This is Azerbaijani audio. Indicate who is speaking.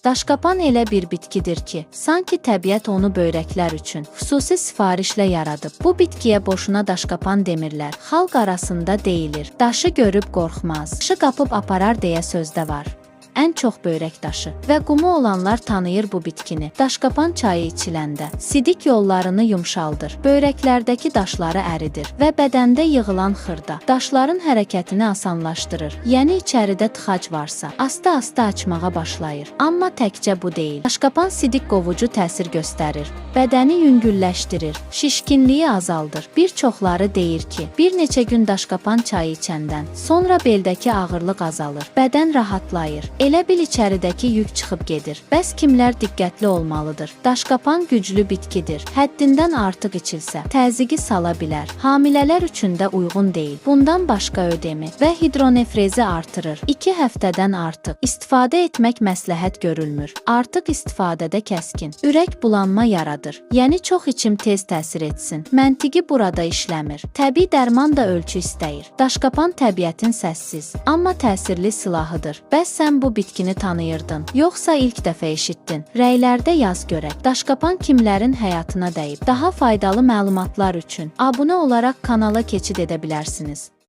Speaker 1: Daşqapan elə bir bitkidir ki, sanki təbiət onu böyrəklər üçün xüsusi sifarişlə yaradıb. Bu bitkiyə boşuna daşqapan demirlər. Xalq arasında deyilir, daşı görüb qorxmaz, daşı qapıb aparar deyə sözdə var. Ən çox böyrək daşı və qumu olanlar tanıyır bu bitkini. Daşqapan çayı içiləndə sidik yollarını yumşaldır, böyrəklərdəki daşları əridir və bədəndə yığılan xırda daşların hərəkətini asanlaşdırır. Yəni içəridə tıxac varsa, asta-asta açmağa başlayır. Amma təkcə bu deyil. Daşqapan sidik qovucu təsir göstərir, bədəni yüngülləşdirir, şişkinliyi azaldır. Bir çoxları deyir ki, bir neçə gün daşqapan çayı içəndən sonra beldəki ağırlıq azalır, bədən rahatlayır. Elə bil içəridəki yük çıxıb gedir. Bəs kimlər diqqətli olmalıdır? Daşqapan güclü bitkidir. Həddindən artıq içilsə, təzyiqi sala bilər. Hamilələr üçün də uyğun deyil. Bundan başqa ödemi və hidronefrezi artırır. 2 həftədən artıq istifadə etmək məsləhət görülmür. Artıq istifadədə kəskin, ürək bulanma yaradır. Yəni çox içim tez təsir etsin. Məntiqi burada işləmir. Təbii dərman da ölçü istəyir. Daşqapan təbiətin səssiz, amma təsirli silahıdır. Bəs sən bu bitkini tanıyırdın, yoxsa ilk dəfə eşitdin? Rəylərdə yaz görək. Daşqapan kimlərin həyatına dəyib? Daha faydalı məlumatlar üçün abunə olaraq kanala keçid edə bilərsiniz.